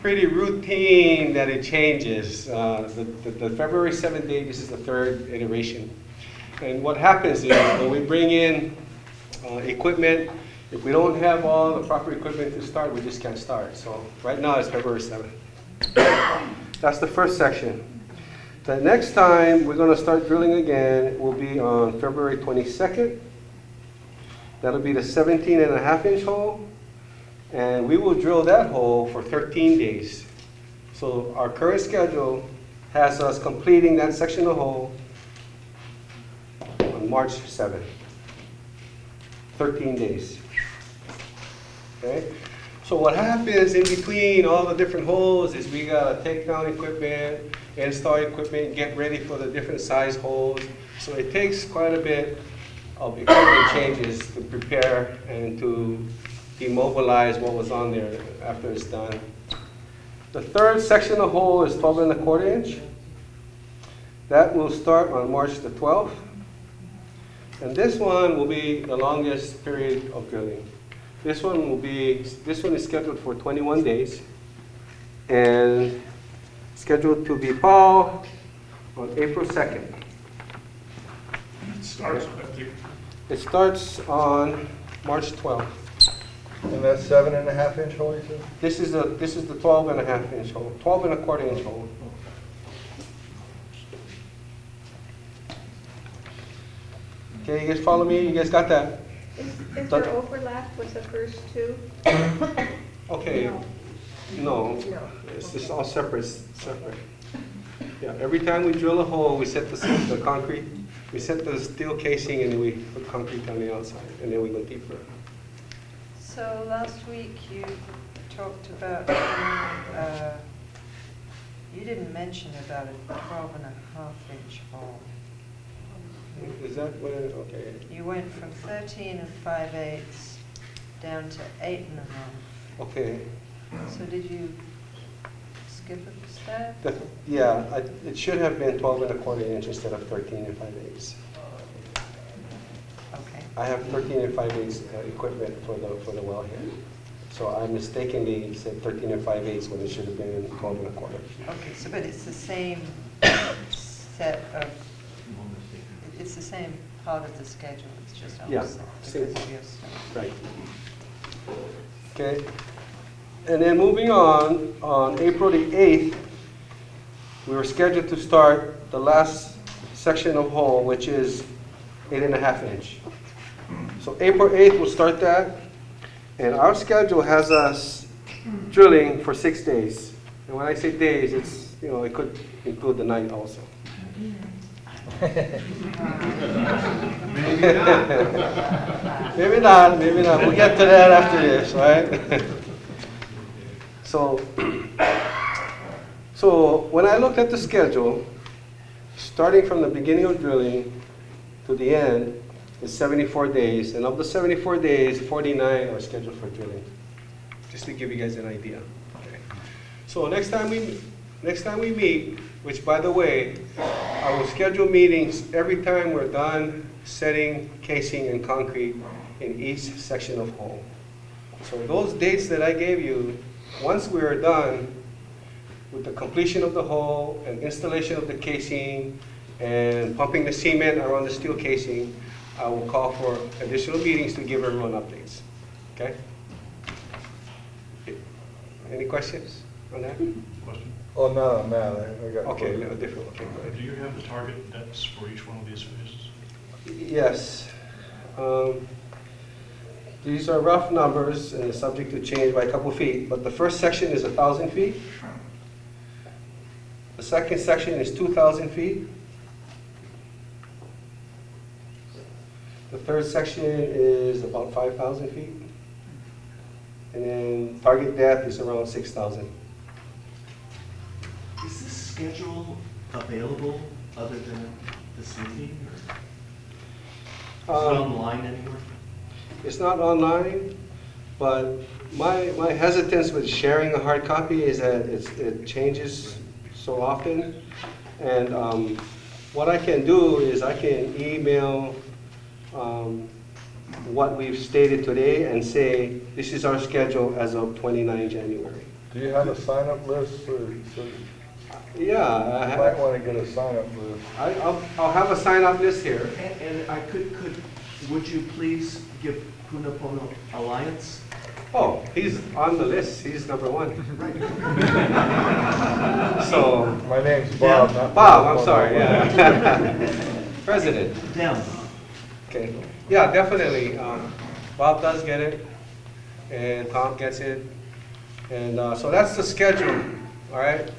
pretty routine that it changes. The February 7th date, this is the third iteration. And what happens is when we bring in equipment, if we don't have all the proper equipment to start, we just can't start. So right now it's February 7th. That's the first section. The next time we're going to start drilling again will be on February 22nd. That'll be the 17.5-inch hole. And we will drill that hole for 13 days. So our current schedule has us completing that section of hole on March 7th. 13 days. Okay? So what happens in between all the different holes is we gotta take down equipment, install equipment, get ready for the different size holes. So it takes quite a bit of equipment changes to prepare and to demobilize what was on there after it's done. The third section of hole is 12.25 inch. That will start on March the 12th. And this one will be the longest period of drilling. This one is scheduled for 21 days and scheduled to be POW on April 2nd. It starts on March 12th. And that's 7.5-inch hole, you said? This is the 12.5-inch hole, 12.25-inch hole. Okay, you guys follow me? You guys got that? Is there overlap with the first two? Okay. No. No. It's just all separate. Yeah. Every time we drill a hole, we set the concrete. We set the steel casing, and then we put concrete on the outside, and then we go deeper. So last week you talked about, you didn't mention about a 12.5-inch hole. Is that when? Okay. You went from 13 5/8 down to 8.5. Okay. So did you skip a step? Yeah, it should have been 12.25 inch instead of 13 5/8. Okay. I have 13 5/8 equipment for the wellhead. So I mistakenly said 13 5/8 when it should have been 12.25. Okay, so but it's the same set of, it's the same part of the schedule, it's just Yeah, opposite same. because of your stuff. Right. Okay. And then moving on April the 8th, we were scheduled to start the last section of hole, which is 8.5 inch. So April 8th, we'll start that. And our schedule has us drilling for 6 days. And when I say days, it's, it could include the night also. Maybe not. We'll get to that after this, right? So when I looked at the schedule, starting from the beginning of drilling to the end is 74 days, and of the 74 days, 49 are scheduled for drilling. Just to give you guys an idea. Okay. So next time we meet, which by the way, I will schedule meetings every time we're done setting casing and concrete in each section of hole. So those dates that I gave you, once we are done with the completion of the hole and installation of the casing and pumping the cement around the steel casing, I will call for additional meetings to give everyone updates. Okay? Any questions on that? Question. Oh, not on that. I got Okay, a little different. Okay, go ahead. Do you have the target depths for each one of these phases? Yes. These are rough numbers and it's subject to change by a couple feet, but the first section is 1,000 feet. The second section is 2,000 feet. The third section is about 5,000 feet. And then target depth is around 6,000. Is this schedule available other than this meeting, or is it online anywhere? It's not online, but my hesitance with sharing a hard copy is that it changes so often. And what I can do is I can email what we've stated today and say, this is our schedule as of 29 January. Do you have a sign-up list? Yeah, I You might have, want to get a sign-up list. I'll have a sign-up list here. And I would you please give Puna Alliance? Oh, he's on the list, he's number one. So, My name's Bob, Yeah. not. Bob, I'm sorry, yeah. President, Them. okay. Yeah, definitely, Bob does get it, and Tom gets it. And so that's the schedule, all right?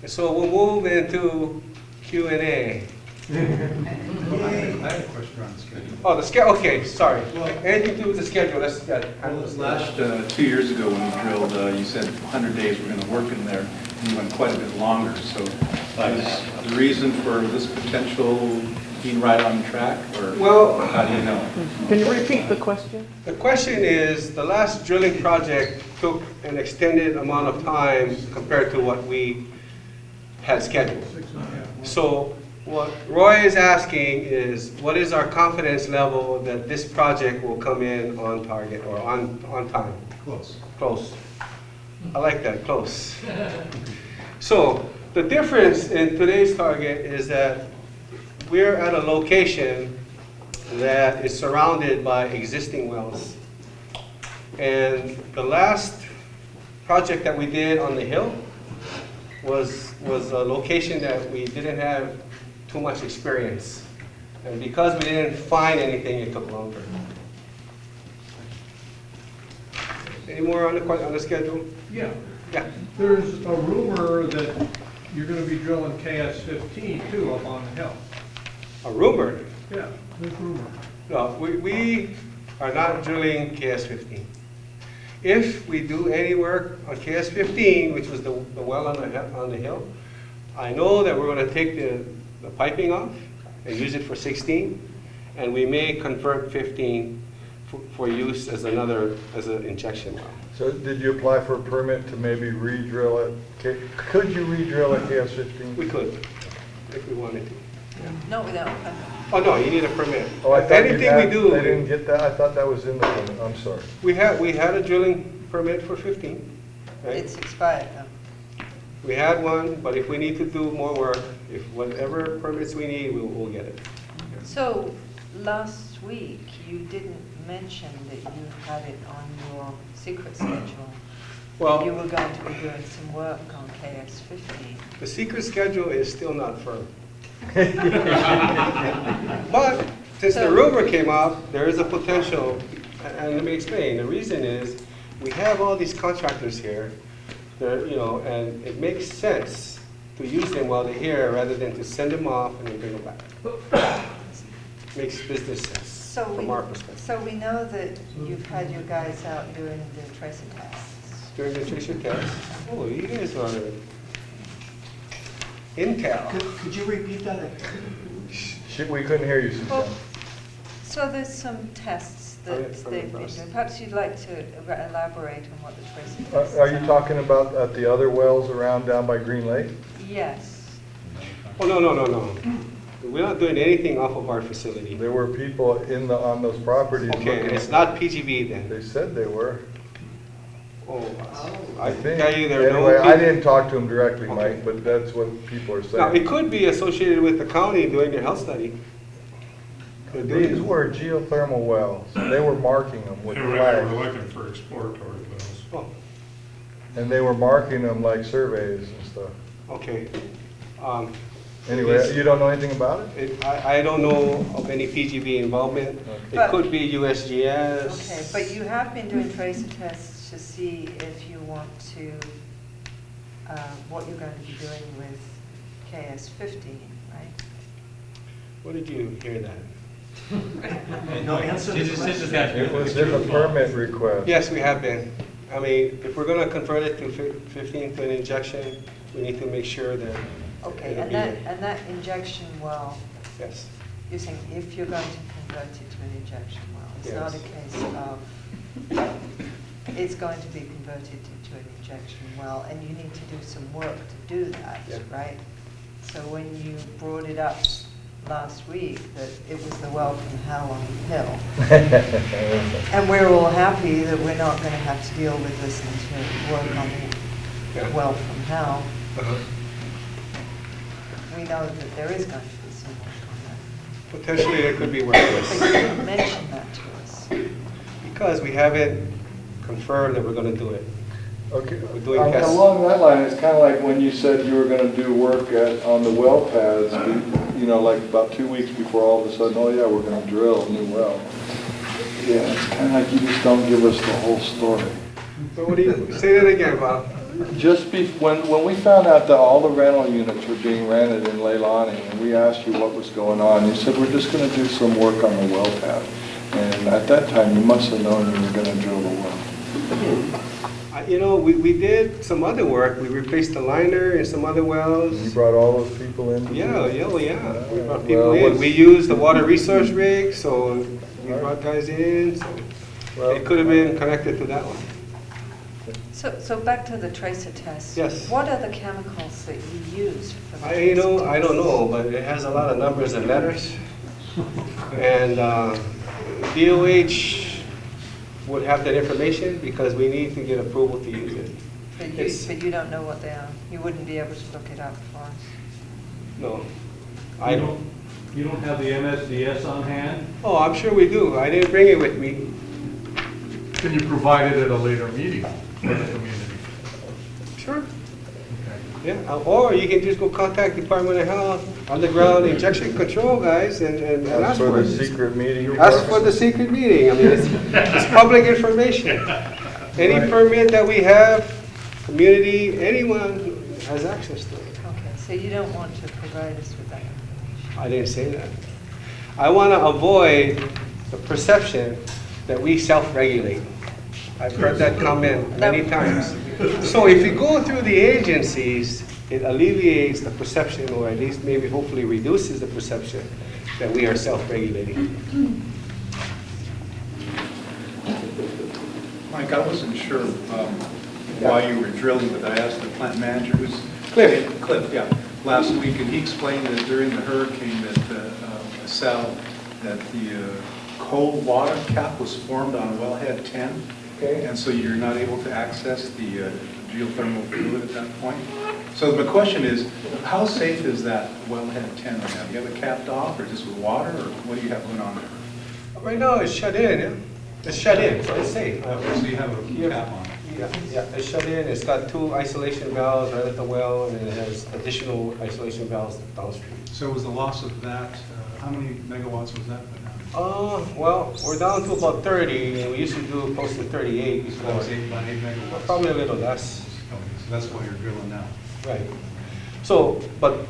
And so we'll move into Q&A. I have a question on the schedule. Oh, the schedule, okay, sorry. Anything to do with the schedule, let's, yeah. Well, last, 2 years ago when we drilled, you said 100 days we're going to work in there, and you went quite a bit longer. So is the reason for this potential being right on track, or Well, how do you know? Can you repeat the question? the question is, the last drilling project took an extended amount of time compared to what we had scheduled. So what Roy is asking is, what is our confidence level that this project will come in on target or on time? Close. Close. I like that, close. So the difference in today's target is that we're at a location that is surrounded by existing wells. And the last project that we did on the hill was a location that we didn't have too much experience. And because we didn't find anything, it took longer. Any more on the schedule? Yeah, Yeah. there's a rumor that you're gonna be drilling KS-15 too up on the hill. A rumor? Yeah, there's rumor. No, we are not drilling KS-15. If we do any work on KS-15, which was the well on the hill, I know that we're going to take the piping off and use it for 16, and we may convert 15 for use as an injection well. So did you apply for a permit to maybe re-drill it? Could you re-drill it KS-15? We could, if we wanted to. Not without a permit. Oh, no, you need a permit. Oh, I thought you Anything had, we do, I didn't get that, I thought that was in the permit, I'm sorry. we had a drilling permit for 15, right? It's expired though. We had one, but if we need to do more work, if whatever permits we need, we'll get it. So last week, you didn't mention that you had it on your secret schedule. Well, You were going to be doing some work on KS-15. the secret schedule is still not firm. But since the rumor came up, there is a potential, and let me explain. The reason is, we have all these contractors here, and it makes sense to use them while they're here rather than to send them off and then bring them back. Makes business sense from our perspective. So we know that you've had your guys out doing the tracer tests. During the tracer test, oh, you guys are intel. Could you repeat that? We couldn't hear you, Well, Suzanne. so there's some tests that they've been doing. Perhaps you'd like to elaborate on what the tracer tests Are you talking about at the other wells around down by Green Lake? Yes. Oh, no. We're not doing anything off of our facility. There were people on those properties. Okay, looking it's at- not PGB then. They said they were. Oh, I I can think. tell you there are no. Anyway, I people- didn't talk to them directly, Okay. Mike, but that's what people are Now, it saying. could be associated with the county doing their health study. They're doing- These were geothermal wells. They were marking them with We're flags. looking for exploratory wells. Oh, And they were marking them like surveys and stuff. okay. Anyway, you don't know anything about it? I don't know of any PGB involvement. It But- could be USGS. Okay, but you have been doing tracer tests to see if you want to, what you're going to be doing with KS-15, right? Where did you hear that? No, answer the question. It was in the permit request. Yes, we have been. I mean, if we're gonna convert it to 15 to an injection, we need to make sure that. Okay, it'll and be there. that injection well, Yes. you're saying if you're going to convert it to an injection well, it's not a Yes. case of, it's going to be converted to an injection well, and you need to do some work to do that, Yeah. right? So when you brought it up last week, that it was the well from Hal on the Hill, and we're all happy that we're not going to have to deal with this and to work on Yeah. well from now, Uh-huh. we know that there is going to be some work Potentially, there could be on that. But wireless, you didn't mention that to us. because we haven't confirmed that we're gonna do it. Okay, We're doing tests. along that line, it's kind of like when you said you were going to do work on the well pads, you know, like about 2 weeks before all of a sudden, oh yeah, we're going to drill a new well. Yeah, it's kind of like you just don't give us the whole story. So what do you, say that again, Bob? When we found out that all the rental units were being rented in Leilani, and we asked you what was going on, you said, we're just going to do some work on the well pad. And at that time, you must have known you were going to drill the well. You know, we did some other work. We replaced the liner in some other wells. You brought all those people in? to do Yeah, it? yeah, well, yeah. We brought Well, people in. what's- We used the water resource rig, so we brought guys in, so Well- it could have been connected to that one. So back to the tracer test. Yes. What are the chemicals that you use for the You tracer know, I don't test? know, but it has a lot of numbers and letters. And DOH would have that information because we need to get approval to use it. But you don't know what they are? You wouldn't be able to look it up for us? No, I don't. You don't have the MSDS on hand? Oh, I'm sure we do. I didn't bring it with me. Can you provide it at a later meeting for the community? Sure. Okay. Yeah, or you can just go contact Department of Health, underground injection control guys, and That's ask for for the it. secret meeting. Ask for the secret meeting. I mean, it's public information. Any Right. permit that we have, community, anyone has access to it. Okay, so you don't want to provide us with that information? I didn't say that. I want to avoid the perception that we self-regulate. I've heard that comment many times. So if you go through the agencies, it alleviates the perception, or at least maybe hopefully reduces the perception that we are self-regulating. Mike, I wasn't sure why you were drilling, but I asked the plant manager who's... Cliff. Cliff, yeah, last week, and he explained that during the hurricane that Sal, that the cold water cap was formed on wellhead 10. Okay. And so you're not able to access the geothermal fluid at that point. So my question is, how safe is that wellhead 10 right now? Do you have it capped off, or just with water, or what do you have going on there? Right now, it's shut in, yeah? It's shut in, so it's safe. So you have a cap on it? Yeah, it's shut in. It's got 2 isolation valves right at the well, and it has additional isolation valves downstream. So was the loss of that, how many megawatts was that put down? Well, we're down to about 30, and we used to do close to 38 So that before. was about 8 megawatts? Probably a little less, Okay, so that's why you're drilling now? right. So, but,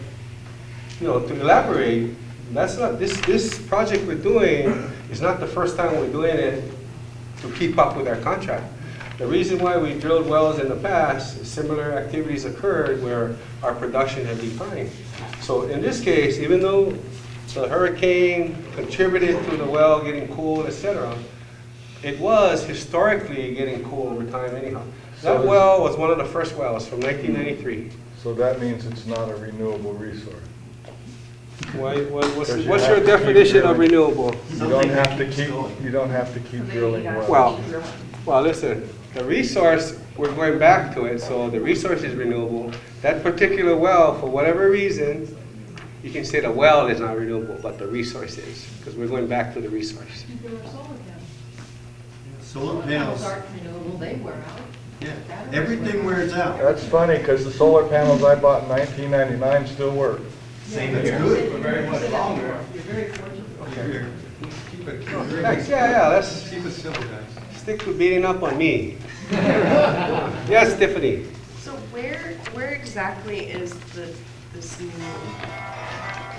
you know, to elaborate, that's not, this project we're doing is not the first time we're doing it to keep up with our contract. The reason why we drilled wells in the past, is similar activities occurred where our production had declined. So in this case, even though the hurricane contributed to the well getting cool, etc., it was historically getting cool over time anyhow. So That is- well was one of the first wells from 1993. So that means it's not a renewable resource. What's Because you your have to keep definition of drilling. renewable? You Something don't have to keeps keep, going. you don't have to keep drilling wells. Well, listen, the resource, we're going back to it, so the resource is renewable. That particular well, for whatever reason, you can say the well is not renewable, but the resource is, because we're going back to the resource. There were solar panels. Solar panels, aren't renewable, they wear out. yeah, everything wears out. That's funny, because the solar panels I bought in 1999 still work. Same That's here. good, but very much longer. You're very fortunate. Here, keep it, Thanks, yeah, let's keep it simple, guys. stick to beating up on me. Yes, Tiffany? So where exactly is this new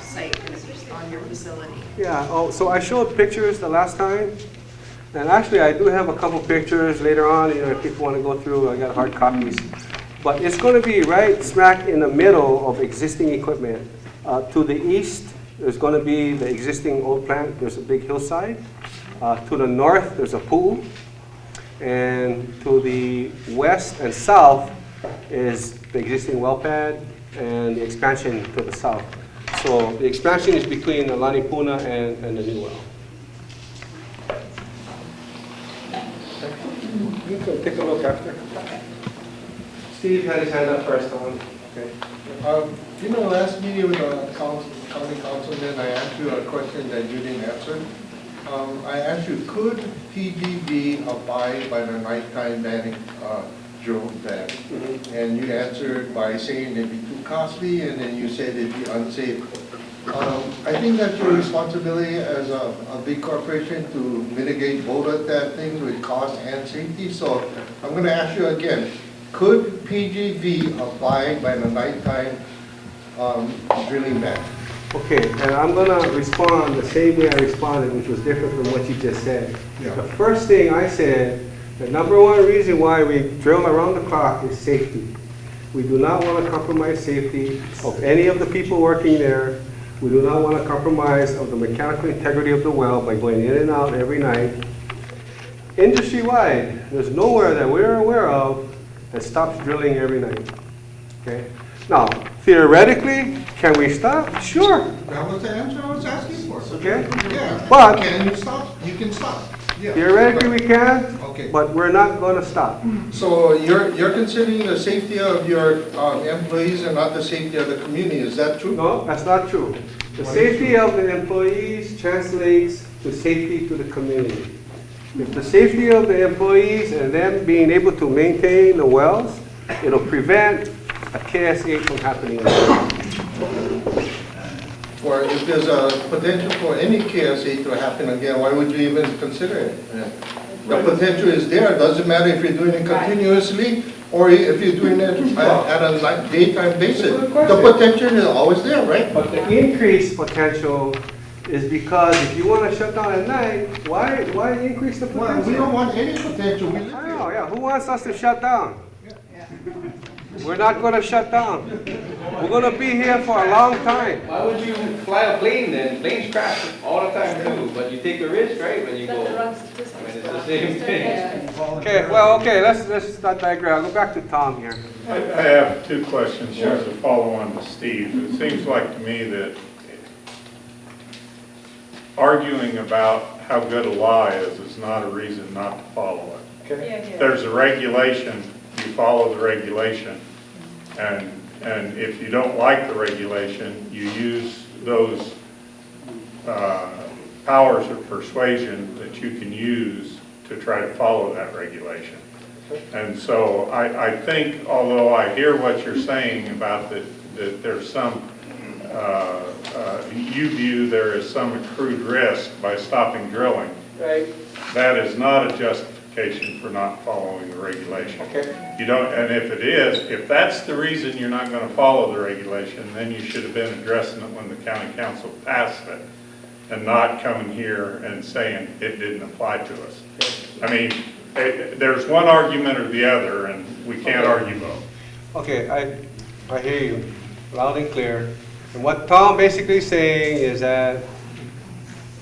site going to be on your facility? Yeah, so I showed pictures the last time, and actually I do have a couple pictures later on, you know, if people want to go through, I got hard copies. But it's going to be right smack in the middle of existing equipment. To the east, there's going to be the existing old plant, there's a big hillside. To the north, there's a pool. And to the west and south is the existing well pad and the expansion to the south. So the expansion is between the Lani Puna and the new well. You can take a look after. Steve had his hand up first, Tom. Okay. In the last meeting with the county councilman, I asked you a question that you didn't answer. I asked you, could PGV abide by the nighttime banning drill ban? And you answered by saying it'd be too costly, and then you said it'd be unsafe. I think that's your responsibility as a big corporation to mitigate both of that things with cost and safety. So I'm going to ask you again, could PGV abide by the nighttime drilling ban? Okay, and I'm gonna respond the same way I responded, which was different from what you just said. Yeah. The first thing I said, the number one reason why we drill around the clock is safety. We do not want to compromise safety of any of the people working there. We do not want to compromise of the mechanical integrity of the well by going in and out every night. Industry-wide, there's nowhere that we're aware of that stops drilling every night. Okay? Now, theoretically, can we stop? Sure. That was the answer I was asking for. Okay? Yeah. But Can you stop? You can stop. Yeah. theoretically we can, Okay. but we're not going to stop. So you're considering the safety of your employees and not the safety of the community, is that true? No, that's not true. The safety of the employees translates to safety to the community. If the safety of the employees and them being able to maintain the wells, it'll prevent a KSA from happening. Or if there's a potential for any KSA to happen again, why would you even consider it? The potential is there. It doesn't matter if you're doing it continuously or if you're doing it at a daytime basis. The potential is always there, right? But the increased potential is because if you want to shut down at night, why increase the Well, potential? we don't want any potential. We live I here. know, yeah. Who wants us to shut down? We're not going to shut down. We're going to be here for a long time. Why would you fly a plane then? Planes crash all the time too, but you take a risk, right, when you go. I mean, it's the same thing. Okay, well, okay, let's not digress. I'll go back to Tom here. I have two questions as a follow-on to Steve. It seems like to me that arguing about how good a law is not a reason not to follow it. Okay. There's a regulation, you follow the regulation. And if you don't like the regulation, you use those powers of persuasion that you can use to try to follow that regulation. And so I think, although I hear what you're saying about that there's some, you view there is some accrued risk by stopping drilling. Right. That is not a justification for not following the regulation. Okay. You don't, and if it is, if that's the reason you're not going to follow the regulation, then you should have been addressing it when the county council passed it and not coming here and saying it didn't apply to us. I mean, there's one argument or the other, and we can't argue both. Okay, I hear you loud and clear. And what Tom basically is saying is that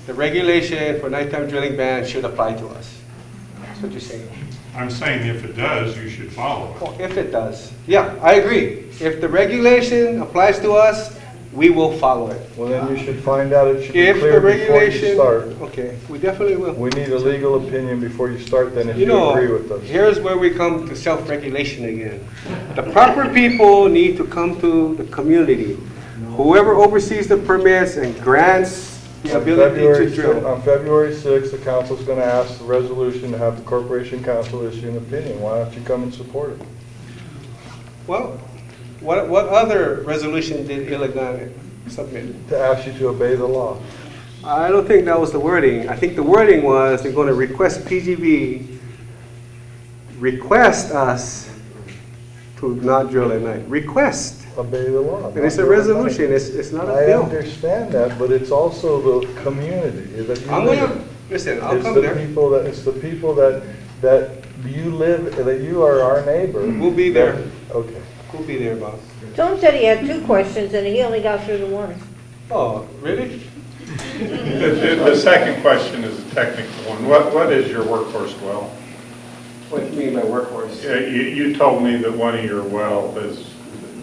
the regulation for nighttime drilling ban should apply to us. That's what you're saying. I'm saying if it does, you should follow it. Well, if it does. Yeah, I agree. If the regulation applies to us, we will follow it. Well, then you should find out, it should be If the clear before you regulation, start. okay, we definitely will. We need a legal opinion before you start, then if You you know, agree with us. here's where we come to self-regulation again. The proper people need to come to the community. Whoever oversees the permits and grants the ability to drill. On February 6th, the council's going to ask the resolution to have the corporation council issue an opinion. Why don't you come and support it? Well, what other resolution did Illigan submit? To ask you to obey the law. I don't think that was the wording. I think the wording was they're going to request PGV, request us to not drill at night. Request. Obey the law. And it's a resolution, it's not a I bill. understand that, but it's also the community that you I'm live gonna, in. listen, I'll It's come the there. people that, it's the people that you live, that you are our neighbor. We'll be there. Okay. We'll be there, boss. Tom said he had 2 questions and he only got through the one. Oh, really? The second question is a technical one. What is your workhorse well? What do you mean by workhorse? Yeah, you told me that one of your wells has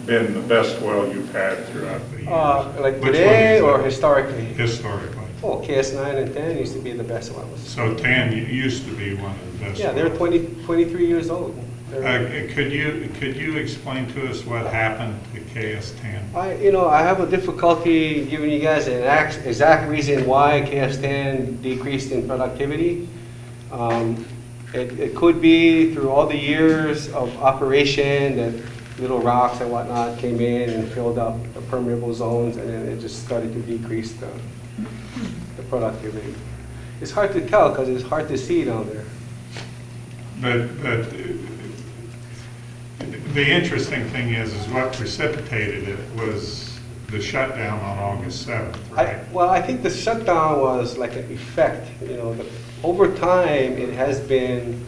been the best well you've had throughout the years. Like Which one today is or that? historically? Historically. Oh, KS9 and 10 used to be the best ones. So 10 used to be one of the best. Yeah, they're wells. 23 years old. Could you explain to us what happened to KS10? I have a difficulty giving you guys an exact reason why KS10 decreased in productivity. It could be through all the years of operation that little rocks and whatnot came in and filled up the permeable zones, and then it just started to decrease the productivity. It's hard to tell because it's hard to see down there. But the interesting thing is what precipitated it was the shutdown on August 7th, right? I think the shutdown was like an effect. Over time, it has been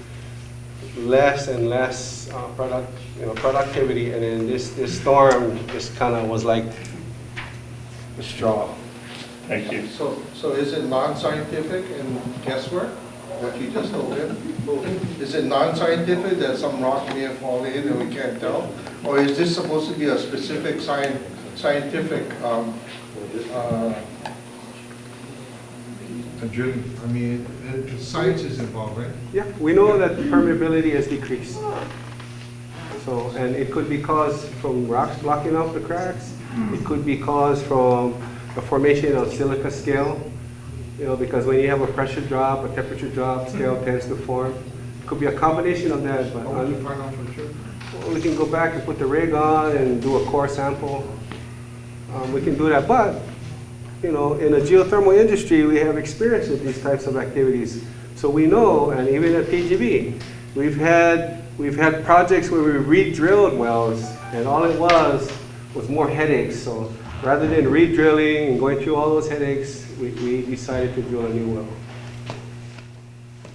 less and less productivity, and then this storm just kind of was like the straw. Thank you. So is it non-scientific and guesswork, what you just told him? Is it non-scientific that some rock may have fallen in and we can't tell? Or is this supposed to be a specific scientific Science is involved, right? Yeah, we know that the permeability has decreased. So, and it could be caused from rocks blocking out the cracks. It could be caused from the formation of silica scale, because when you have a pressure drop, a temperature drop, scale tends to form. It could be a combination of that, but How would you find out for sure? we can go back and put the rig on and do a core sample. We can do that, but in the geothermal industry, we have experience with these types of activities. So we know, and even at PGB, we've had projects where we re-drilled wells, and all it was more headaches. So rather than re-drilling and going through all those headaches, we decided to drill a new well.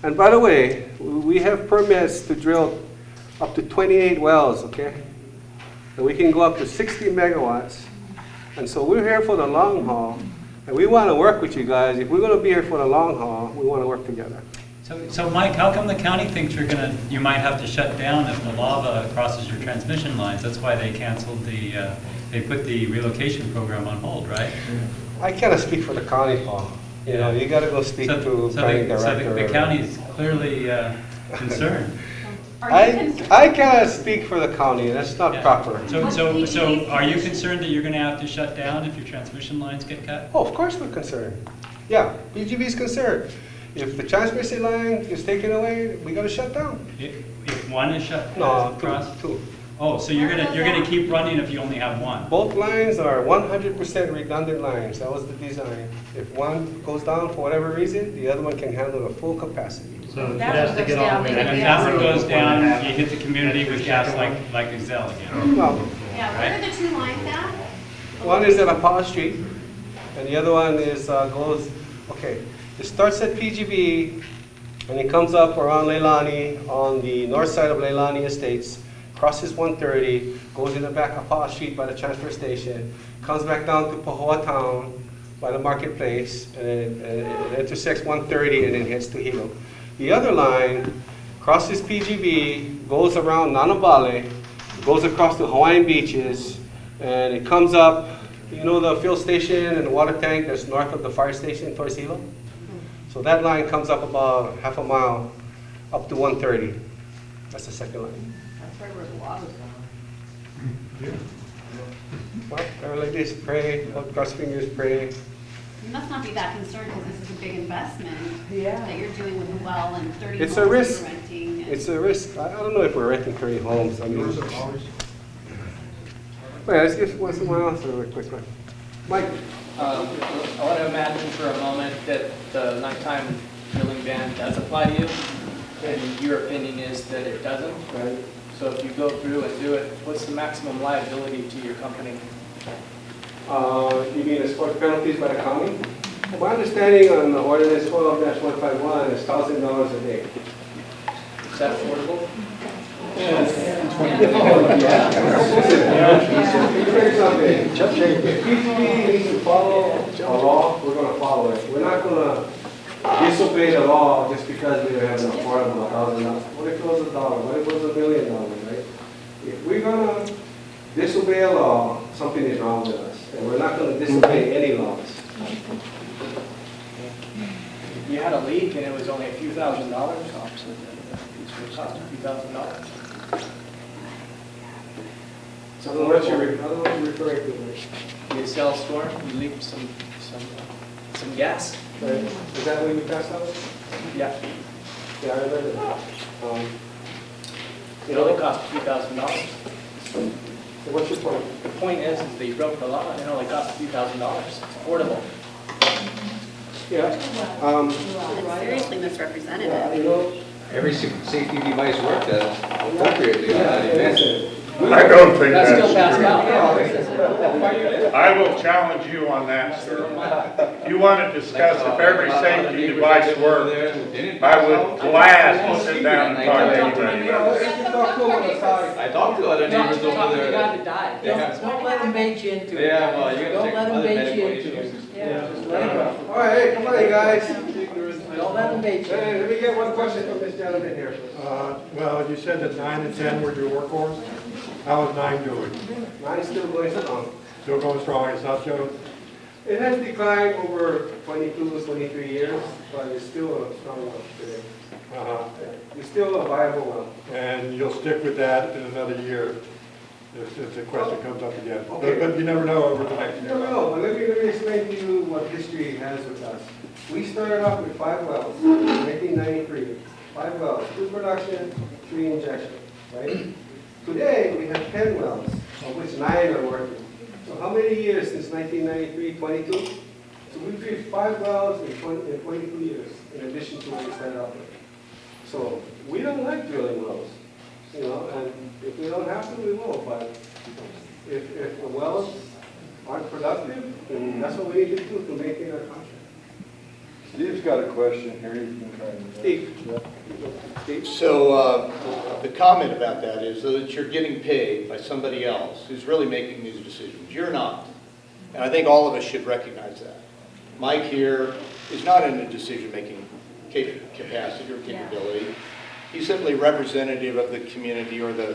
And by the way, we have permits to drill up to 28 wells, okay? And we can go up to 60 megawatts. And so we're here for the long haul, and we want to work with you guys. If we're going to be here for the long haul, we want to work together. So Mike, how come the county thinks you might have to shut down if the lava crosses your transmission lines? That's why they canceled they put the relocation program on hold, right? I cannot speak for the county, Paul. You got to go speak to planning director. So the county is clearly concerned. I cannot speak for the county. That's not proper. So are you concerned that you're going to have to shut down if your transmission lines get cut? Oh, of course we're concerned. Yeah, PGB is concerned. If the transmission line is taken away, we got to shut down. If one is shut? No, two. Oh, so you're gonna keep running if you only have one? Both lines are 100% redundant lines. That was the design. If one goes down for whatever reason, the other one can handle the full capacity. So it has to get all the way. And if that one goes down, you hit the community with gas like Excel again. Well, Yeah, where are the two lines at? one is at Apollo Street, and the other one is it starts at PGB, and it comes up around Leilani on the north side of Leilani Estates, crosses 130, goes in the back of Apollo Street by the transfer station, comes back down to Pahoa Town by the marketplace, and it intersects 130 and then heads to Hilo. The other line crosses PGB, goes around Nanavale, goes across the Hawaiian beaches, and it comes up, the fuel station and the water tank that's north of the fire station towards Hilo? So that line comes up about half a mile up to 130. That's the second line. That's right where the lava's going. Well, like this, pray, cross fingers, pray. You must not be that concerned because this is a big investment that you're doing with the well and 30 It's homes a risk. you're renting. It's a risk. I don't know if we're renting 30 homes. I mean, wait, let's get someone else a quick one. Mike. I want to imagine for a moment that the nighttime drilling ban does apply to you, and your opinion is that it doesn't. Right. So if you go through and do it, what's the maximum liability to your company? You mean as far as penalties by the county? My understanding on the ordinance 12-151 is $1,000 a day. Is that affordable? Yes. If PGB needs to follow a law, we're going to follow it. We're not going to disobey the law just because we have an affordable $1,000. What if it was $1? What if it was $1 million, right? If we're going to disobey a law, something is wrong with us. And we're not going to disobey any laws. You had a leak and it was only a few $1,000. It cost a few $1,000. So Otherwise, you're referring to. you sell storm, you leak some gas. Is that what you passed out? Yeah. Yeah, I remember that. It only cost a few $1,000s. So what's your point? The point is that you broke the law and it only cost a few $1,000s. It's affordable. Yeah. It's seriously misrepresented. You know, Every safety device worked appropriately on that event. I don't think That's still that's passed true. out. I will challenge you on that, sir. You want to discuss if every safety device worked, I would gladly sit down and talk to anybody about it. I talked to other neighbors over there. The guy that died. Don't let them bait you into it. Yeah, well, you Don't gotta let check them other bait you medical into it. issues. Yeah, just let them go. all right, hey, come on, you guys. Don't let them bait you. Hey, let me get one question from this gentleman here. Well, you said that 9 and 10 were your workhorse. How is 9 doing? Mine's still going strong. Still going strong, it's not Joe? It has declined over 22, 23 years, but it's still a strong one today. It's still a viable one. And you'll stick with that in another year if the question comes up again. Okay. But you never know over the next I year. don't know, but let me explain to you what history has with us. We started off with 5 wells in 1993. 5 wells, 2 production, 3 injection, right? Today, we have 10 wells, of which 9 are working. So how many years since 1993? 22? So we've drilled 5 wells in 22 years, in addition to what we started off with. So we don't like drilling wells, you know, and if we don't have to, we won't. But if the wells aren't productive, then that's what we need to do to maintain our contract. Steve's got a question here, he's been trying to. Steve. Steve? So the comment about that is that you're getting paid by somebody else who's really making these decisions. You're not. And I think all of us should recognize that. Mike here is not in a decision-making capacity or capability. He's simply representative of the community or the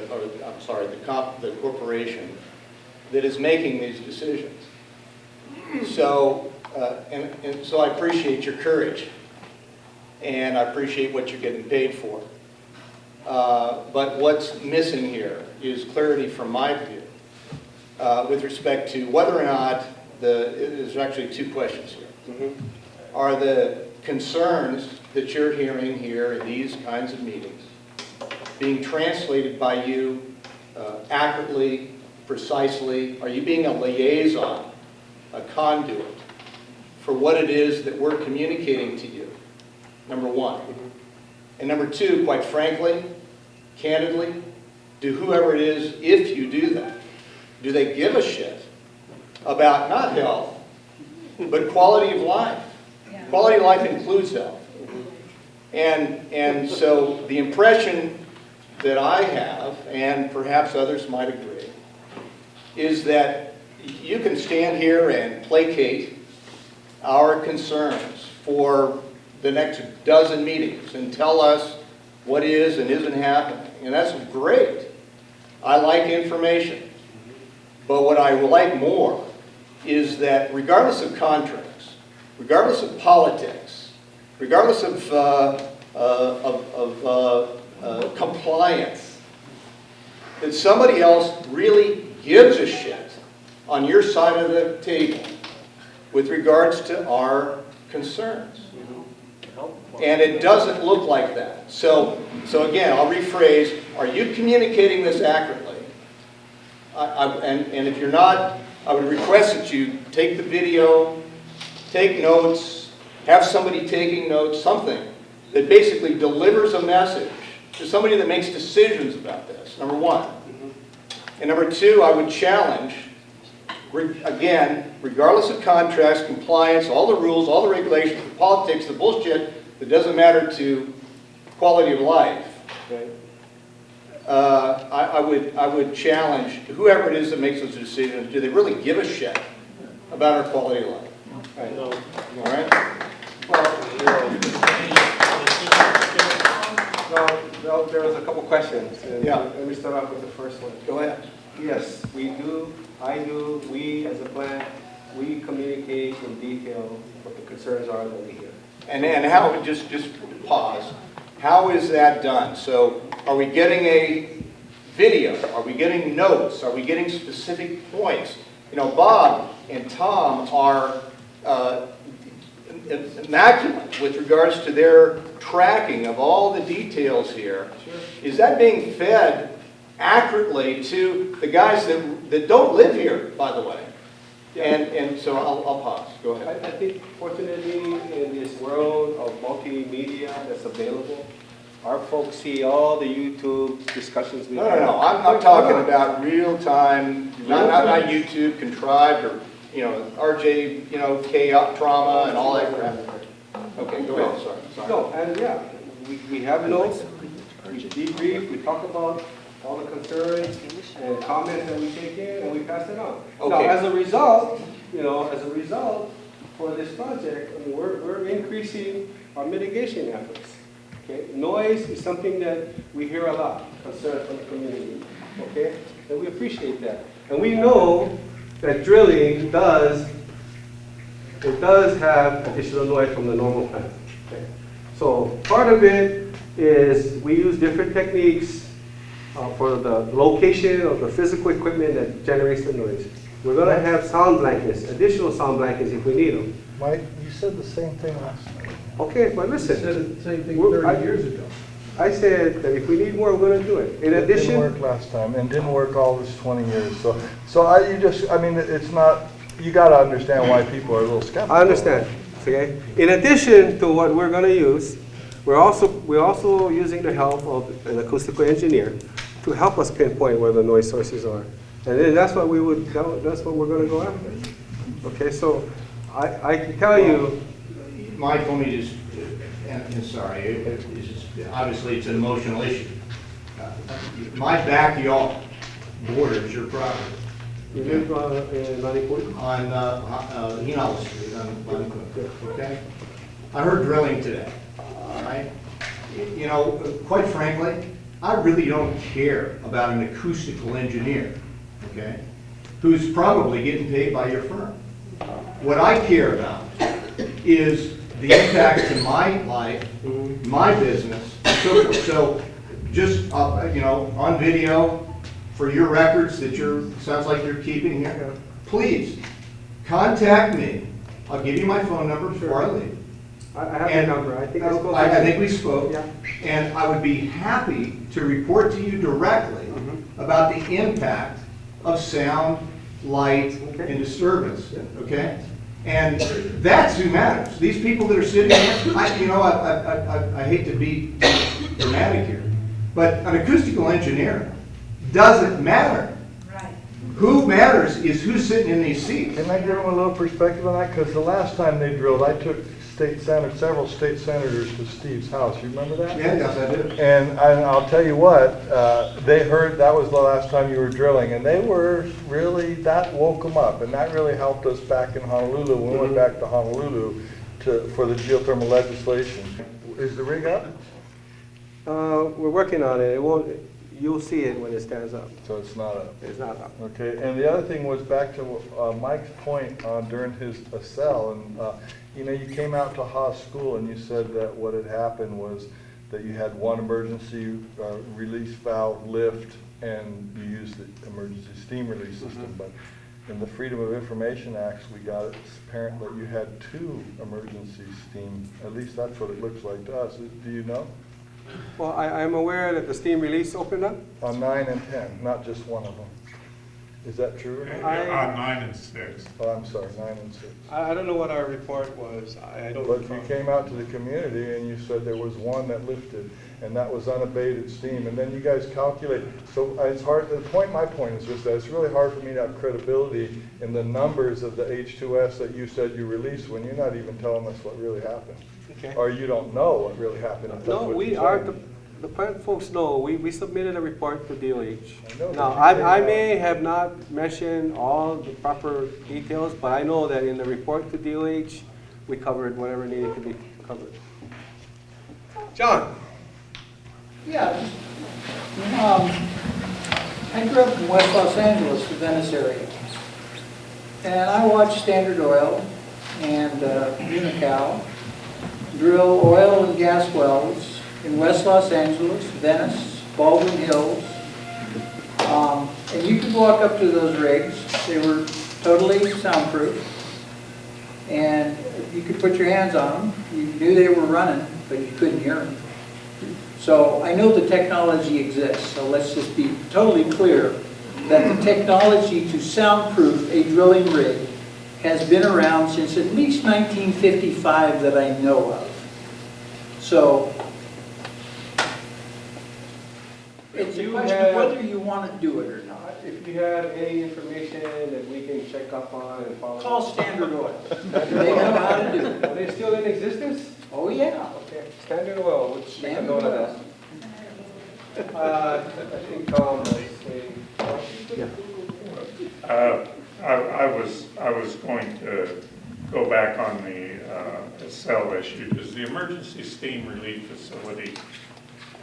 corporation that is making these decisions. So, and so I appreciate your courage. And I appreciate what you're getting paid for. But what's missing here is clarity from my view with respect to whether or not there's actually 2 questions here. Are the concerns that you're hearing here in these kinds of meetings being translated by you accurately, precisely? Are you being a liaison, a conduit for what it is that we're communicating to you? Number 1. And number 2, quite frankly, candidly, do whoever it is, if you do that, do they give a shit about not health, but quality of life? Yeah. Quality of life includes health. And so the impression that I have, and perhaps others might agree, is that you can stand here and placate our concerns for the next dozen meetings and tell us what is and isn't happening. And that's great. I like information. But what I like more is that regardless of contracts, regardless of politics, regardless of compliance, that somebody else really gives a shit on your side of the table with regards to our concerns. And it doesn't look like that. So again, I'll rephrase, are you communicating this accurately? And if you're not, I would request that you take the video, take notes, have somebody taking notes, something that basically delivers a message to somebody that makes decisions about this, number 1. And number 2, I would challenge, again, regardless of contracts, compliance, all the rules, all the regulations, the politics, the bullshit that doesn't matter to quality of life, okay? I would challenge whoever it is that makes those decisions, do they really give a shit about our quality of life? All right? All right? Well, there was a couple questions. Yeah. Let me start off with the first one. Go ahead. Yes, we do, we as a plant, we communicate in detail what the concerns are that we hear. And how, just pause, how is that done? So are we getting video? Are we getting notes? Are we getting specific points? You know, Bob and Tom are immaculate with regards to their tracking of all the details here. Sure. Is that being fed accurately to the guys that don't live here, by the way? Yeah. And so I'll pause. Go ahead. I think fortunately in this world of multimedia that's available, our folks see all the YouTube discussions we have. No. I'm talking about real time, not YouTube, contrived, or, you know, RJ, you know, trauma and all that crap. Okay, go ahead, sorry. No, and yeah, we have notes, we debrief, we talk about all the concerns and comments that we take in, and we pass it on. Okay. Now, as a result, for this project, I mean, we're increasing our mitigation efforts. Okay, noise is something that we hear a lot, concern from the community. Okay, and we appreciate that, and we know that drilling does have additional noise from the normal plant. Okay, so part of it is we use different techniques for the location of the physical equipment that generates the noise. We're going to have sound blankets, additional sound blankets if we need them. Mike, you said the same thing last night. Okay, but listen. You said the same thing 30 years ago. I said that if we need more, we're going to do it. In addition, it didn't work last time, and didn't work all this 20 years. It's not. You got to understand why people are a little skeptical. I understand. Okay. In addition to what we're going to use, we're also using the help of an acoustical engineer to help us pinpoint where the noise sources are, and then that's what we're going to go after. Okay. So I can tell you. Mike, let me just. And sorry, obviously it's an emotional issue. My backyard borders your property. You live in Lanipuri? On Hinala Street, on Lanipuri, okay? I heard drilling today, all right? You know, quite frankly, I really don't care about an acoustical engineer, okay? Who's probably getting paid by your firm. What I care about is the impact to my life, my business, and so forth. So just, on video, for your records that sounds like you're keeping here, please contact me. I'll give you my phone number before I leave. I have your number. I think we spoke. Yeah. And I would be happy to report to you directly about the impact of sound, light, and disturbance, okay? And that's who matters. These people that are sitting here, I hate to be dramatic here, but an acoustical engineer doesn't matter. Right. Who matters is who's sitting in these seats. Can I give them a little perspective on that? Because the last time they drilled, I took several state senators to Steve's house. You remember that? Yeah, yes, I do. And I'll tell you what, they heard that was the last time you were drilling, and they were really, that woke them up, and that really helped us back in Honolulu. We went back to Honolulu for the geothermal legislation. Is the rig up? We're working on it. It won't. You'll see it when it stands up. So it's not up. It's not up. Okay. And the other thing was back to Mike's point during his cell, and you came out to Haas School and you said that what had happened was that you had one emergency release valve lift and you used the emergency steam release system. But in the Freedom of Information Acts, we got it apparent that you had two emergency steam. At least that's what it looks like to us. Do you know? Well, I'm aware that the steam release opened up. On 9 and 10, not just one of them. Is that true? On 9 and 6. Oh, I'm sorry, 9 and 6. I don't know what our report was. I don't. But you came out to the community and you said there was one that lifted, and that was unabated steam. And then you guys calculate. So it's hard. My point is just that it's really hard for me to have credibility in the numbers of the H2S that you said you released when you're not even telling us what really happened. Okay. Or you don't know what really happened. No, we are. The plant folks know. We submitted a report to DOH. Now, I may have not mentioned all the proper details, but I know that in the report to DOH, we covered whatever needed to be covered. John. Yeah. I grew up in West Los Angeles, the Venice area. And I watched Standard Oil and Unical drill oil and gas wells in West Los Angeles, Venice, Baldwin Hills, And you could walk up to those rigs, they were totally soundproof. And you could put your hands on them, you knew they were running, but you couldn't hear them. So I know the technology exists, so let's just be totally clear that the technology to soundproof a drilling rig has been around since at least 1955 that I know of. So it's a question of whether you want to do it or not. If you have any information that we can check up on and follow. Call Standard Oil. They know how to do it. Are they still in existence? Oh, yeah. Okay, Standard Oil, which make a Standard note of Oil. that. I think Tom was saying. Yeah. I was going to go back on the cell issue. Does the emergency steam relief facility,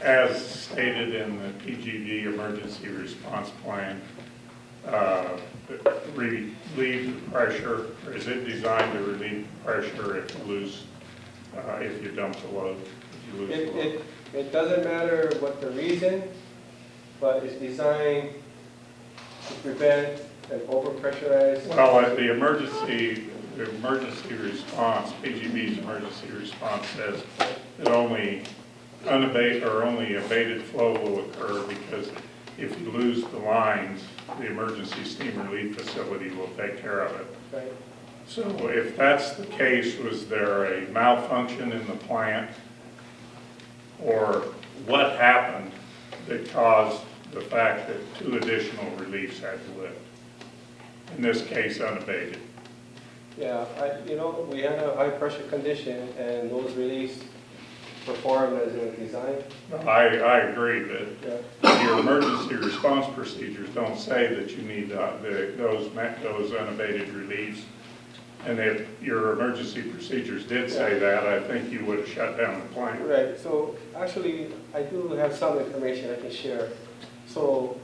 as stated in the PGV emergency response plan, relieve the pressure, or is it designed to relieve the pressure if you lose, if you dump the load, if you lose the load? It doesn't matter what the reason, but it's designed to prevent an overpressurized. Well, the emergency response, PGV's emergency response says that only abated flow will occur because if you lose the lines, the emergency steam relief facility will take care of it. Right. So if that's the case, was there a malfunction in the plant? Or what happened that caused the fact that 2 additional reliefs had to lift? In this case, unabated. Yeah, we had a high pressure condition and those reliefs performed as they were designed. I agree, but your emergency response procedures don't say that you need those unabated reliefs. And if your emergency procedures did say that, I think you would have shut down the plant. Right, so actually, I do have some information I can share. So,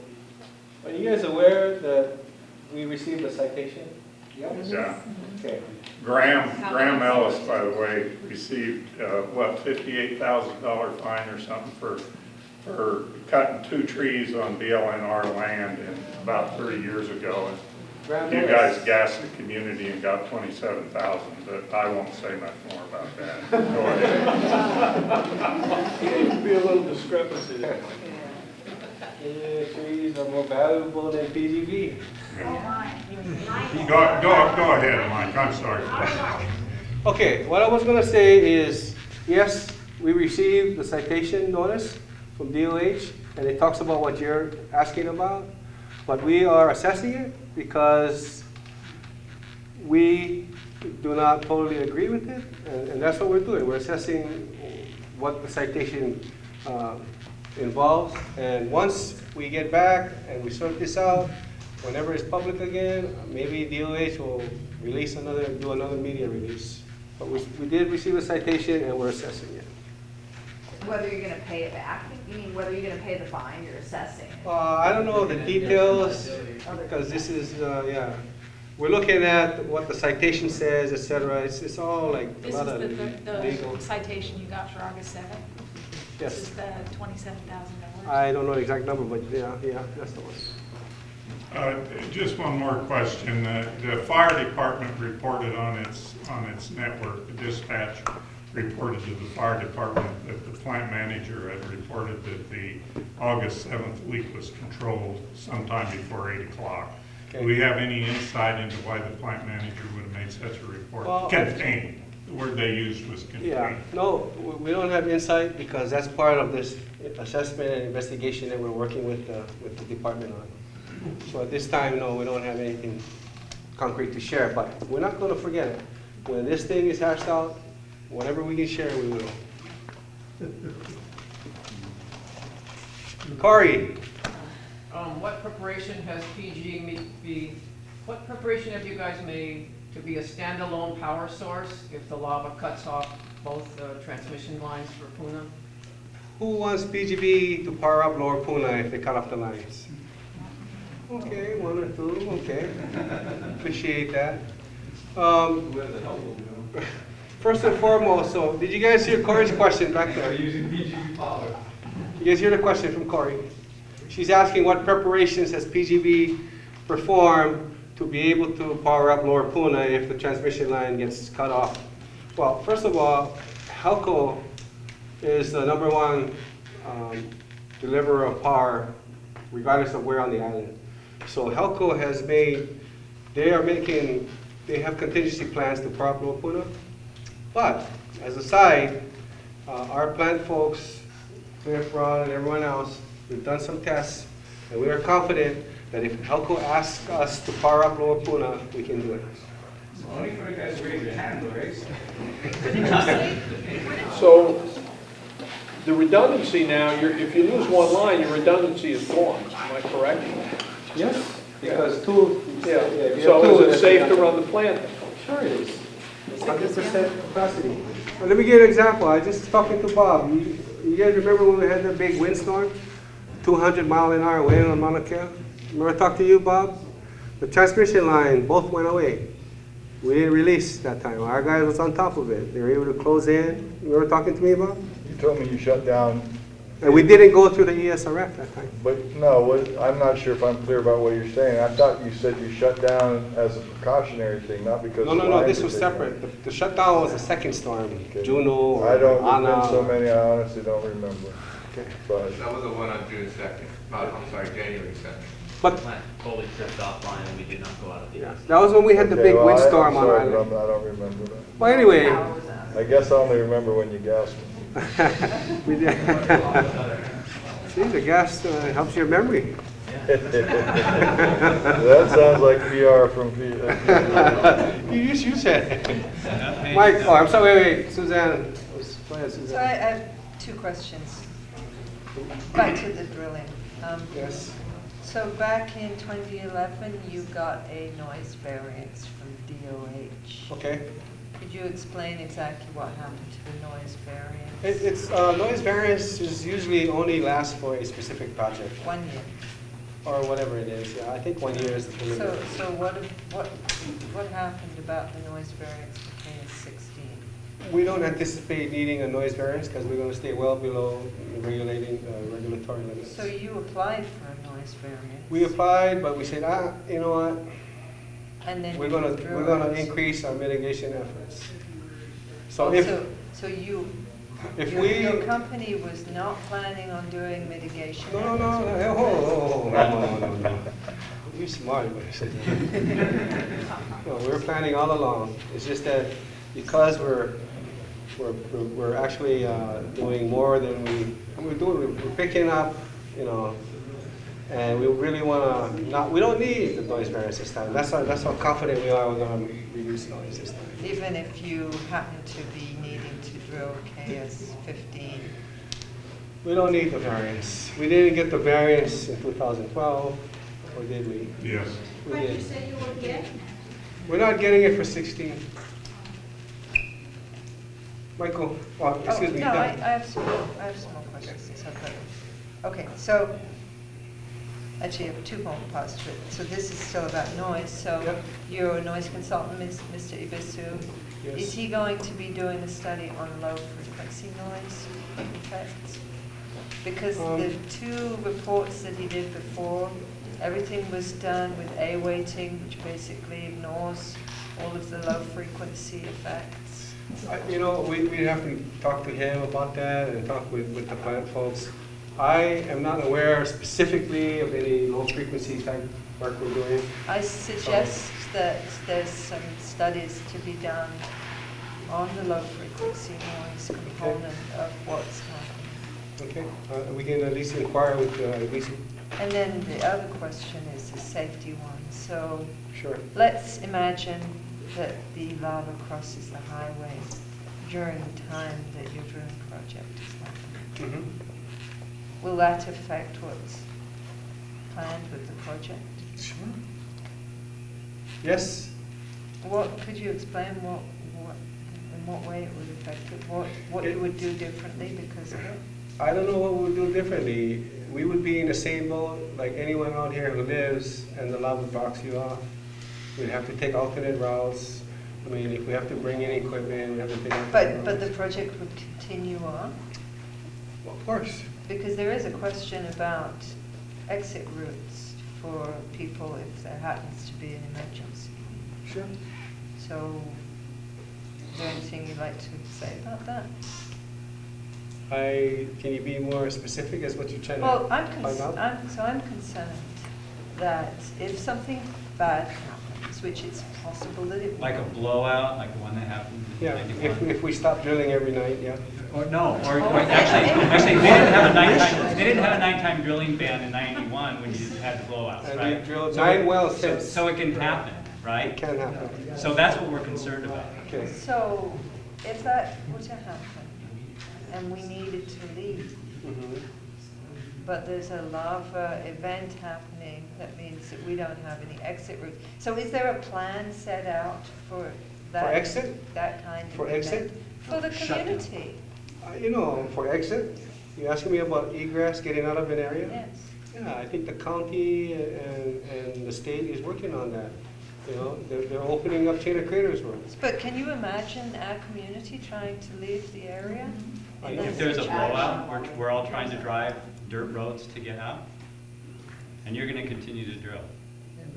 are you guys aware that we received a citation? Yeah. Okay. Graham Ellis, by the way, received, $58,000 fine or something for cutting 2 trees on BLNR land about 30 years ago. And you guys gassed the community and got 27,000, but I won't say much more about that. Go ahead. Seems to be a little discrepancy there. Trees are more valuable than PGV. Go ahead, Mike, I'm sorry. Okay, what I was going to say is, yes, we received the citation notice from DOH, and it talks about what you're asking about, but we are assessing it because we do not totally agree with it, and that's what we're doing. We're assessing what the citation involves, and once we get back and we sort this out, whenever it's public again, maybe DOH will do another media release. But we did receive a citation and we're assessing it. Whether you're gonna pay it back? You mean whether you're gonna pay the fine, you're assessing it? I don't know the details, because this is, we're looking at what the citation says, et cetera. It's all like a This lot of is the legal. citation you got for August 7th? Yes. This is the $27,000? I don't know the exact number, but yeah, that's the one. Just one more question. The fire department reported on its network, the dispatch reported to the fire department that the plant manager had reported that the August 7th leak was controlled sometime before 8 o'clock. Okay. Do we have any insight into why the plant manager would have made such a report? Well, Contained. The word they used was contained. Yeah, no, we don't have insight because that's part of this assessment and investigation that we're working with the department on. So at this time, no, we don't have anything concrete to share, but we're not going to forget it. When this thing is hashed out, whatever we can share, we will. Corey. What preparation has what preparation have you guys made to be a standalone power source if the lava cuts off both transmission lines for Puna? Who wants PGV to power up Lower Puna if they cut off the lines? Okay, 1 or 2, okay. Appreciate that. First and foremost, so did you guys hear Corey's question back there? Using PGV power. You guys hear the question from Corey? she's asking what preparations has PGB performed to be able to power up Lower Puna if the transmission line gets cut off. Well, first of all, Helco is the #1 deliverer of power, regardless of where on the island. So Helco has they have contingency plans to power up Lower Puna. But, as a side, our plant folks, Cliff, Ron, and everyone else, we've done some tests, and we are confident that if Helco asks us to power up Lower Puna, we can do it. Only for the guys who raise their hand, right? So, the redundancy now, if you lose one line, your redundancy is gone, am I correct? Yes, because two. Yeah, if you so have two, is it safe to run the plant? Sure it is. 100% capacity. Well, let me give you an example. I just talking to Bob. You guys remember when we had the big windstorm? 200-mile-an-hour wind on Mauna Kea? Remember I talked to you, Bob? The transmission line both went away. We didn't release that time. Our guy was on top of it. They were able to close in. You were talking to me, Bob? You told me you shut down. And we didn't go through the ESRF that time. But no, I'm not sure if I'm clear about what you're saying. I thought you said you shut down as a precautionary thing, not because. No, this was separate. The shutdown was the second storm, Juno or I don't, Ana. there's been so many, I honestly don't remember. Okay. But That was the one on June 2nd, I'm sorry, January 2nd. But Plant fully tripped offline and we did not go out of the. that was when we had the Okay, big well, windstorm I'm on sorry, island. but I don't remember that. Well, anyway. I guess I only remember when you gasped me. We did. See, the gas helps your memory. That sounds like PR from You said it. Mike, oh, I'm sorry, wait, Suzanne. Go ahead, So Suzanne. I have two questions. Back to the drilling. Yes. So back in 2011, you got a noise variance from DOH. Okay. Could you explain exactly what happened to the noise variance? It's noise variance is usually only lasts for a specific project. 1 year. Or whatever it is, yeah. I think 1 year is the limit. So what happened about the noise variance for KS16? We don't anticipate needing a noise variance because we're going to stay well below regulating regulatory limits. So you applied for a noise variance? We applied, but we said, you know what? And then We're you going withdrew to it. increase our mitigation efforts. So your company was not planning on doing mitigation No. You're smart. No, we were planning all along. It's just that because we're actually doing more than we're doing. We're picking up, and we really want to we don't need the noise variance this time. That's how confident we are we're going to reduce noise this time. Even if you happen to be needing to drill KS15? We don't need the variance. We didn't get the variance in 2012, or did we? Yes. We But did. you said you were getting it. We're not getting it for 16. Michael, excuse me. No, I have some more questions since I've got it. Okay, so, actually I have two more parts to it. So this is still about noise, so your noise consultant, Mr. Ibisu, Yes. is he going to be doing a study on low frequency noise effects? Because the two reports that he did before, everything was done with A weighting, which basically ignores all of the low frequency effects. We have to talk to him about that and talk with the plant folks. I am not aware specifically of any low frequency type work we're doing. I suggest that there's some studies to be done on the low frequency noise component of what's happening. Okay, we can at least inquire with Ibisu. And then the other question is the safety one. So Sure. let's imagine that the lava crosses the highway during the time that your drilling project is happening. Mm-hmm. Will that affect what's planned with the project? Sure. Yes. Could you explain in what way it would affect it? What you would do differently because of it? I don't know what we would do differently. We would be in the same boat like anyone out here who lives and the lava blocks you off. We'd have to take alternate routes. I mean, if we have to bring in equipment, we have to take alternate But the routes. project would continue on? Well, of course. Because there is a question about exit routes for people if there happens to be an emergency. Sure. So, is there anything you'd like to say about that? Can you be more specific as what you're trying Well, to find out? I'm concerned that if something bad happens, which it's possible that it will. Like a blowout, like the one that happened in Yeah, 91? if we stop drilling every night, yeah. Or no, or actually, they didn't have a nighttime drilling ban in 91 when you had the blowouts, And right? we've drilled So 9 wells so- since. So it can happen, right? It can happen. So that's what we're concerned about. Okay. So, if that were to happen, and we needed to leave, Mhm. but there's a lava event happening, that means that we don't have any exit route. So is there a plan set out for that? exit? That kind of For event? exit? For the community, You know, for exit, you asking me about egress, getting out of an area? yes. Yeah, I think the county and the state is working on that. You know, they're opening up Chain of Craters roads. But can you imagine our community trying to leave the area? in that If there's a situation? blowout, we're all trying to drive dirt roads to get out, and you're gonna continue to drill.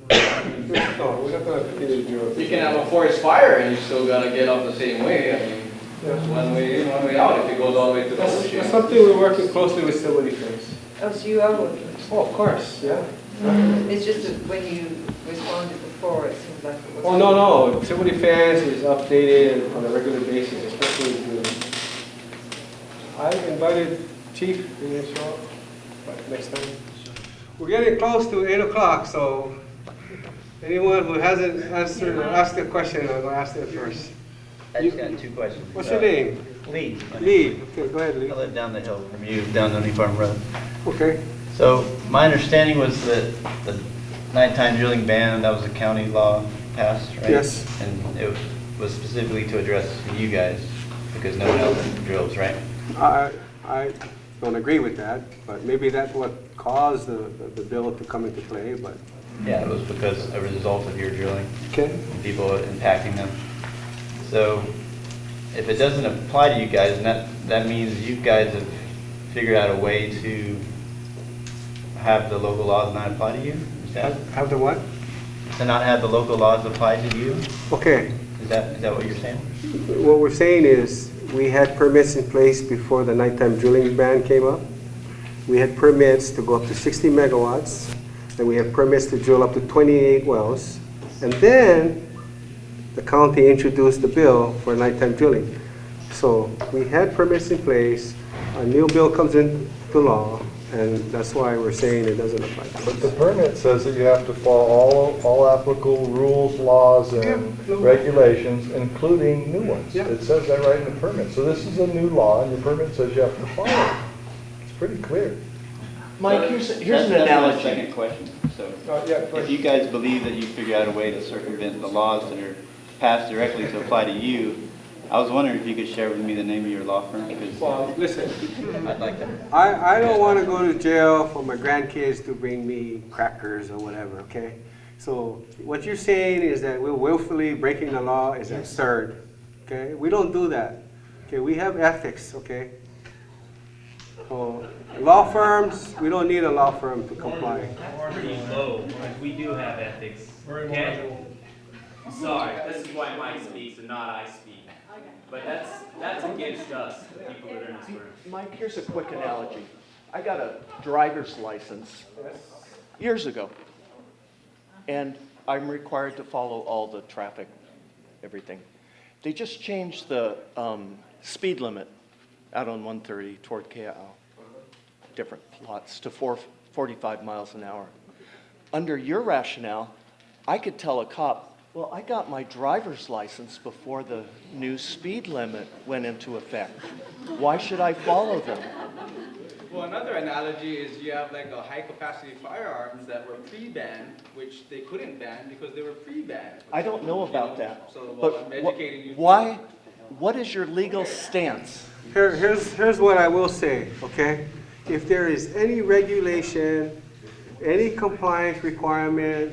No, we're not gonna continue to drill. You can have a forest fire and you still gotta get up the same way. I mean, there's one way in, one way out if it goes all the way to the That's ocean. something we're working closely with Stability First. Oh, so you are working. Oh, of course, yeah. It's just that when you responded before, it seemed like it was. Oh, no, Stability Fans is updated on a regular basis, especially with I invited Chief, he didn't show up, but next time. We're getting close to 8 o'clock, so anyone who hasn't answered or asked a question, I'm gonna ask them first. I just got 2 questions. What's your name? Lee. Lee, okay, go ahead, Lee. I live down the hill from you, down Honey Farm Road. Okay. So my understanding was that the nighttime drilling ban, that was a county law passed, right? Yes. And it was specifically to address you guys, because no one else drills, right? I don't agree with that, but maybe that's what caused the bill to come into play, but. Yeah, it was because of a result of your drilling. Okay. And people impacting them. So if it doesn't apply to you guys, and that means you guys have figured out a way to have the local laws not apply to you? Is that? Have the what? To not have the local laws apply to you? Okay. Is that what you're saying? What we're saying is, we had permits in place before the nighttime drilling ban came up. We had permits to go up to 60 megawatts, and we have permits to drill up to 28 wells. And then the county introduced the bill for nighttime drilling. So we had permits in place, a new bill comes into law, and that's why we're saying it doesn't apply to us. But the permit says that you have to follow all applicable rules, laws, and regulations, including new ones. Yeah. It says that right in the permit. So this is a new law, and your permit says you have to follow it. It's pretty clear. Mike, here's an analogy. That's my second question. So Yeah, if you guys believe that you figured out a way to circumvent the laws that are passed directly to apply to you, I was wondering if you could share with me the name of your law firm, because Well, listen, I'd like that. I don't want to go to jail for my grandkids to bring me crackers or whatever, okay? So what you're saying is that we're willfully breaking the law is absurd, okay? We don't do that, okay? We have ethics, okay? So law firms, we don't need a law firm to comply. Pretty low, because we do have ethics. Okay? Sorry, this is why Mike speaks and not I speak. But that's against us, the people that are in this room. Mike, here's a quick analogy. I got a driver's license years ago, and I'm required to follow all the traffic, everything. They just changed the speed limit out on 130 toward KL, different lots, to 45 miles an hour. Under your rationale, I could tell a cop, well, I got my driver's license before the new speed limit went into effect. Why should I follow them? Well, another analogy is you have like a high-capacity firearms that were pre-banned, which they couldn't ban because they were pre-banned. I don't know about that. So, well, But I'm educating you. why? What is your legal stance? Here's what I will say, okay? If there is any regulation, any compliance requirement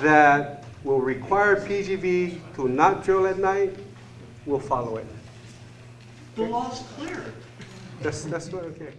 that will require PGV to not drill at night, we'll follow it. The law's clear. That's what, okay.